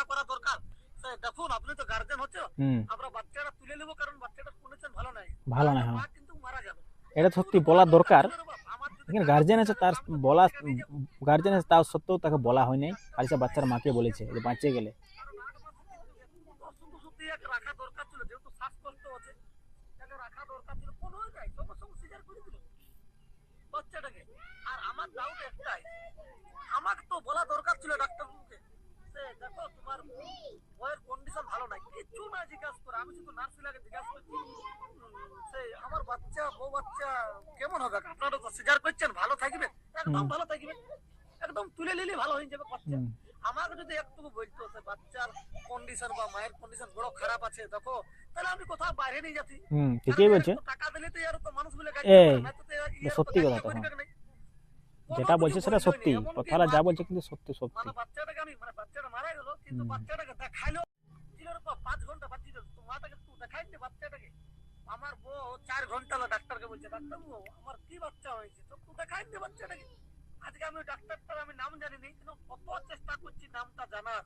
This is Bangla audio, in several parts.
রক্ষা করা দরকার। দেখুন আপনি তো গার্জেন হচ্ছে, আমরা বাচ্চাটা তুলে নেবো কারণ বাচ্চাটার কন্ডিশন ভালো নাই, ভালো না, হ্যাঁ মা কিন্তু মারা যাবে। এটা সত্যি বলা দরকার। আমার যদি এখানে গার্জেন আছে, তার আমি তো বলা বাচ্চাকে নিয়ে যাবো। গার্জেন আছে, তাও সত্ত্বেও তাকে বলা হয়নি, খালি বাচ্চার মাকে বলেছে যে বাঁচে গেলে। কারণ 8 মাসে কিন্তু ওষুধ ওষুধ দিয়ে রাখা দরকার ছিল, যেহেতু শ্বাসকষ্ট আছে তাকে রাখা দরকার ছিল। কোন হয়ে যায় সঙ্গে সঙ্গে সিজার করে দিল বাচ্চাটাকে। আর আমার ডাউট একটাই, আমাকে তো বলা দরকার ছিল ডাক্তারবাবুকে, দেখো তোমার বয়ের কন্ডিশন ভালো নাই, কিছু না জিজ্ঞাসা করে। আমি শুধু নার্সিলাকে জিজ্ঞাসা করছি আমার বাচ্চা বউ বাচ্চা কেমন হবে, আপনারা তো সিজার করছেন, ভালো থাকবে? একদম ভালো থাকবে, একদম তুলে নিলে ভালো হয়ে যাবে বাচ্চা। আমাকে যদি একটু বলতো যে বাচ্চার কন্ডিশন বা মায়ের কন্ডিশন বড় খারাপ আছে দেখো, তাহলে আমি কোথাও বাইরে নিয়ে যাচ্ছি। ঠিকই বলছে। টাকা দিলে তো আর তো মানুষগুলো সত্যি কথা তো, যেটা বলছে সেটা সত্যি, কথাটা যা বলছে কিন্তু সত্যি সত্যি। মানে বাচ্চাটাকে আমি মানে বাচ্চাটা মারা গেল কিন্তু বাচ্চাটাকে দেখাইলো 5 ঘন্টা বাকি দিল, তো মাটাকে একটু দেখাই দে বাচ্চাটাকে। আমার বউ 4 ঘন্টা হলো ডাক্তারকে বলছে, ডাক্তারবাবু আমার কি বাচ্চা হয়েছে, তো একটু দেখাই দে বাচ্চাটাকে। আজকে আমি ডাক্তারটার আমি নাম জানি নি, কিন্তু কত চেষ্টা করছি নামটা জানার,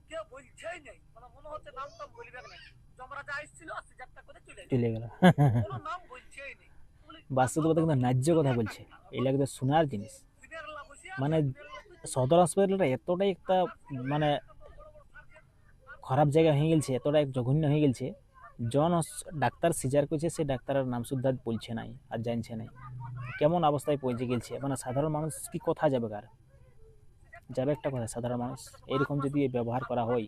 কেউ বলছেই নেই। মানে মনে হচ্ছে নামটা বলবে না, যমরাজা আসছিল আর সিজারটা করে চলে গেল। কোনো নাম বলছেই নেই। বাস্তবতা কিন্তু ন্যায্য কথা বলছে, এই লাগবে শোনার জিনিস। মানে সদর হসপিটালটা এতটাই একটা মানে খারাপ জায়গা হয়ে গেছে, এতটাই জঘন্য হয়ে গেছে, জন ডাক্তার সিজার করছে সে ডাক্তারের নাম শুদ্ধ বলছে নাই আর জানছে নাই, কেমন অবস্থায় পৌঁছে গেছে। মানে সাধারণ মানুষ কি কথা যাবে, কার যাবে একটা কথা, সাধারণ মানুষ এরকম যদি ব্যবহার করা হয়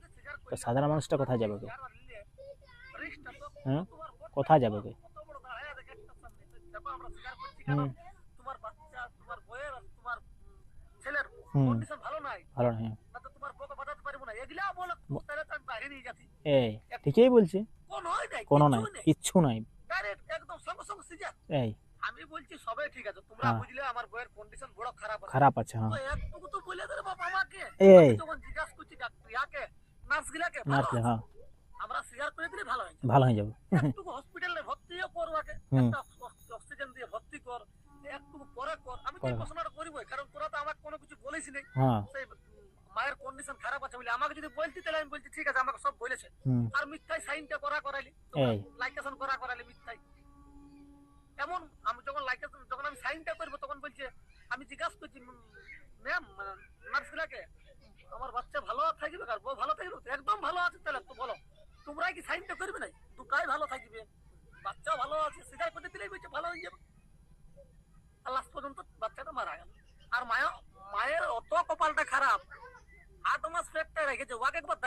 তো সাধারণ মানুষটা কোথায় যাবে গে? হ্যাঁ কোথায় যাবে গে? তোমার বাচ্চা তোমার বউয়ের তোমার ছেলের হুম কন্ডিশন ভালো নাই, ভালো না, হ্যাঁ না তো তোমার বউকে বাঁচাতে পারবো না, এগুলা বলে তাহলে তো আমি বাইরে নিয়ে যাচ্ছি। এই ঠিকই বলছে, কোনো হয় নাই, কোনো নাই, কিচ্ছু নাই, ডাইরেক্ট একদম সঙ্গে সঙ্গে সিজার। এই আমি বলছি সবাই ঠিক আছে, তোমরা বুঝলে আমার বউয়ের কন্ডিশন বড় খারাপ আছে, খারাপ আছে, হ্যাঁ তো একটুকু তো বলে দে বাবা আমাকে। এই আমি যখন জিজ্ঞাসা করছি ডাক্তার ইয়াকে নার্স গিলাকে, নার্স, হ্যাঁ আমরা সিজার করে দিলে ভালো হয়, ভালো হয়ে যাবে। একটু হসপিটালে ভর্তিও কর, ওকে একটা অক্সিজেন দিয়ে ভর্তি কর, একটু পরে কর। আমি তো ঘোষণাটা করবই, কারণ তোরা তো আমাকে কোনো কিছু বলিস নাই। সেই মায়ের কন্ডিশন খারাপ আছে বলে আমাকে যদি বলতি তাহলে আমি বলছি ঠিক আছে, আমাকে সব বলেছে। আর মিথ্যাই সাইনটা করাইলি, লাইকেশন করাইলি মিথ্যাই। এমন আমি যখন লাইকেশন যখন আমি সাইনটা করবো তখন বলছে, আমি জিজ্ঞাসা করছি ম্যাম নার্স গুলাকে আমার বাচ্চা ভালো থাকবে আর বউ ভালো থাকবে, একদম ভালো আছে, তাহলে তো বলো তোমরাই কি সাইনটা করবে না? দুটাই ভালো থাকবে, বাচ্চা ভালো আছে, সিজার করে দিলেই বলছে ভালো হয়ে যাবে। আর লাস্ট পর্যন্ত বাচ্চাটা মারা গেল। আর মায়ের অত কপালটা খারাপ, 8 মাস পেটটা রেখেছে, ওকে একবার